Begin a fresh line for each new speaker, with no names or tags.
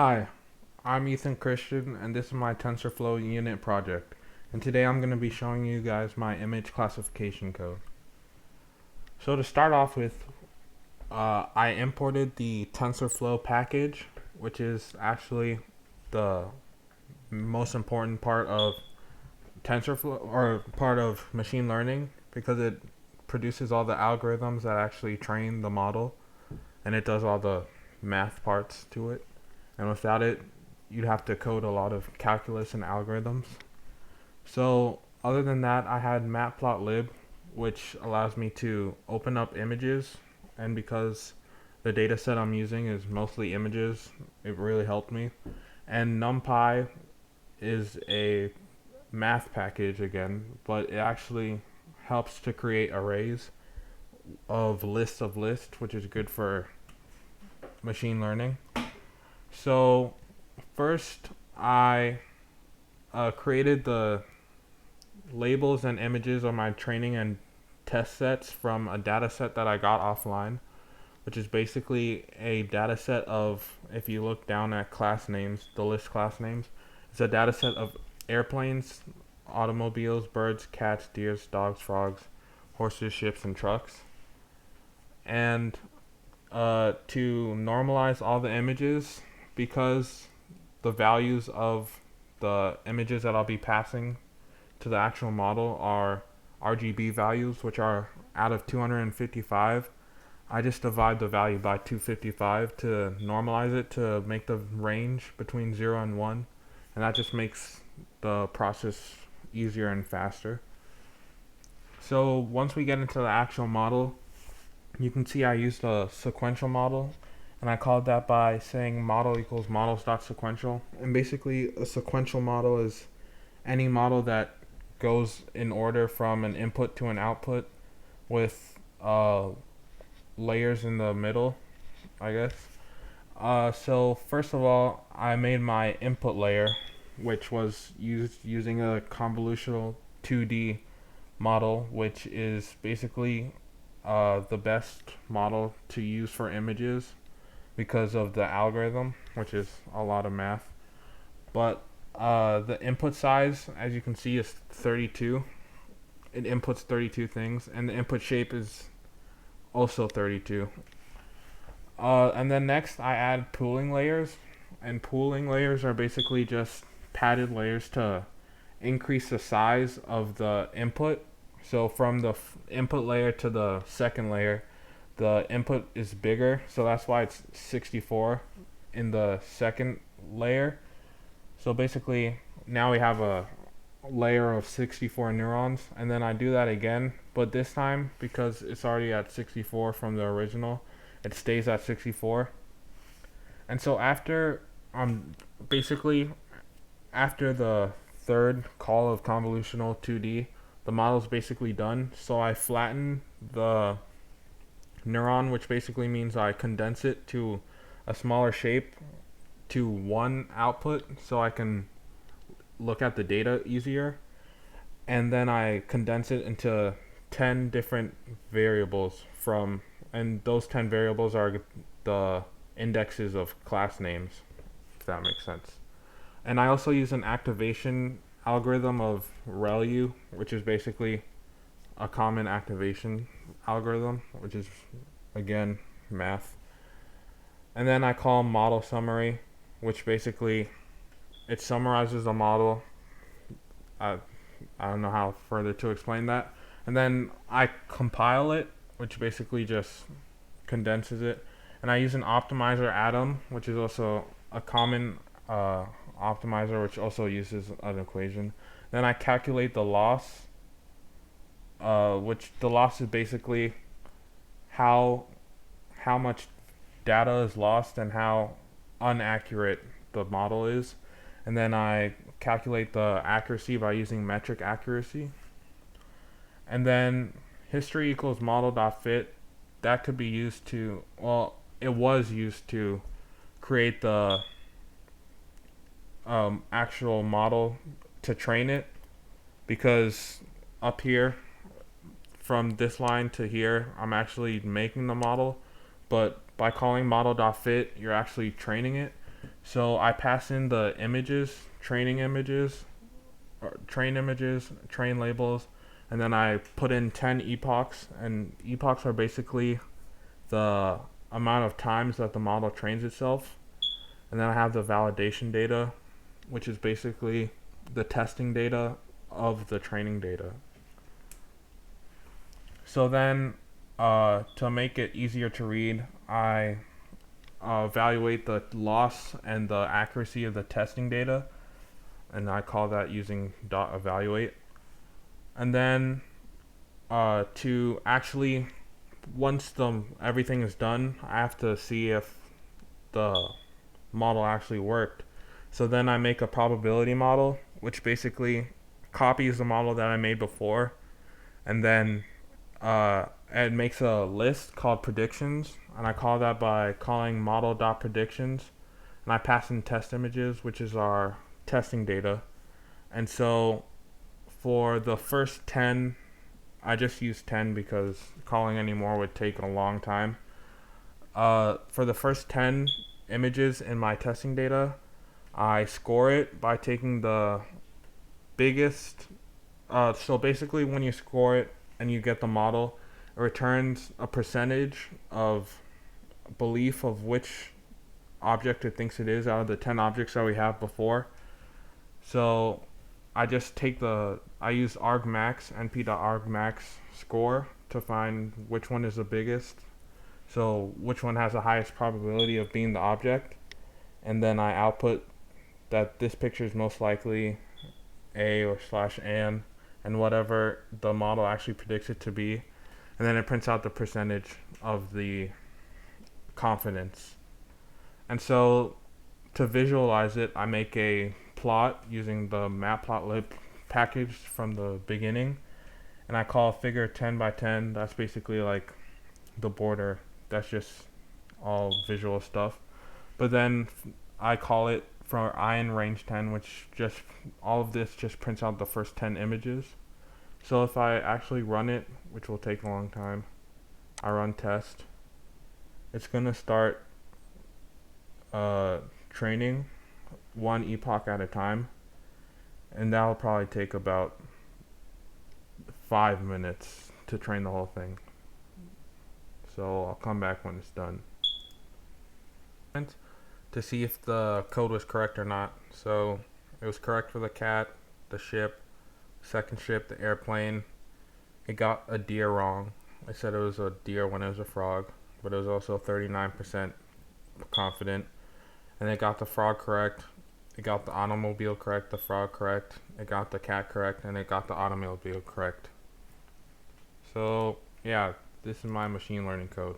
Hi, I'm Ethan Christian, and this is my TensorFlow unit project. And today I'm going to be showing you guys my image classification code. So to start off with, I imported the TensorFlow package, which is actually the most important part of TensorFlow, or part of machine learning, because it produces all the algorithms that actually train the model, and it does all the math parts to it. And without it, you'd have to code a lot of calculus and algorithms. So other than that, I had matplotlib, which allows me to open up images, and because the data set I'm using is mostly images, it really helped me. And NumPy is a math package again, but it actually helps to create arrays of lists, which is good for machine learning. So first, I created the labels and images of my training and test sets from a data set that I got offline, which is basically a data set of, if you look down at class names, the list class names, it's a data set of airplanes, automobiles, birds, cats, deers, dogs, frogs, horses, ships, and trucks. And to normalize all the images, because the values of the images that I'll be passing to the actual model are RGB values, which are out of 255. I just divide the value by 255 to normalize it to make the range between 0 and 1, and that just makes the process easier and faster. So once we get into the actual model, you can see I used a sequential model, and I called that by saying model equals models.sequential. And basically, a sequential model is any model that goes in order from an input to an output with layers in the middle, I guess. So first of all, I made my input layer, which was used using a convolutional 2D model, which is basically the best model to use for images because of the algorithm, which is a lot of math. But the input size, as you can see, is 32. It inputs 32 things, and the input shape is also 32. And then next, I add pooling layers, and pooling layers are basically just padded layers to increase the size of the input. So from the input layer to the second layer, the input is bigger, so that's why it's 64 in the second layer. So basically, now we have a layer of 64 neurons, and then I do that again, but this time, because it's already at 64 from the original, it stays at 64. And so basically after the third call of convolutional 2D, the model's basically done. So I flatten the neuron, which basically means I condense it to a smaller shape to one output so I can look at the data easier. And then I condense it into 10 different variables and those 10 variables are the indexes of class names, if that makes sense. And I also use an activation algorithm of ReLU, which is basically a common activation algorithm, which is, again, math. And then I call model summary, which basically it summarizes the model. I don't know how further to explain that. And then I compile it, which basically just condenses it. And I use an optimizer atom, which is also a common optimizer, which also uses an equation. Then I calculate the loss, which the loss is basically how much data is lost and how inaccurate the model is. And then I calculate the accuracy by using metric accuracy. And then history equals model.fit. That could be used to, well, it was used to create the actual model to train it, because up here from this line to here I'm actually making the model, but by calling model.fit you're actually training it. So I pass in the images, train images, train labels, and then I put in 10 epochs, and epochs are basically the amount of times that the model trains itself. And then I have the validation data, which is basically the testing data of the training data. So then, to make it easier to read, I evaluate the loss and the accuracy of the testing data, and I call that using .evaluate. And then to actually, once everything is done, I have to see if the model actually worked. So then I make a probability model, which basically copies the model that I made before, and then it makes a list called predictions, and I call that by calling model.predictions, and I pass in test images, which is our testing data. And so for the first 10, I just use 10 because calling any more would take a long time. For the first 10 images in my testing data, I score it by taking the biggest. So basically, when you score it and you get the model, it returns a percentage of belief of which object it thinks it is out of the 10 objects that we have before. So I just I use argmax, np.argmax score to find which one is the biggest. So which one has the highest probability of being the object. And then I output that this picture is most likely A or /an, and whatever the model actually predicts it to be. And then it prints out the percentage of the confidence. And so to visualize it, I make a plot using the matplotlib package from the beginning, and I call figure 10 by 10. That's basically like the border. That's just all visual stuff. But then I call it for I in range 10, which just all of this just prints out the first 10 images. So if I actually run it, which will take a long time, I run test, it's gonna start training one epoch at a time, and that'll probably take about 5 minutes to train the whole thing. So I'll come back when it's done to see if the code was correct or not. So it was correct for the cat, the ship, second ship, the airplane. It got a deer wrong. I said it was a deer when it was a frog, but it was also 39% confident. And it got the frog correct. It got the automobile correct, the frog correct. It got the cat correct, and it got the automobile correct. So yeah, this is my machine learning code.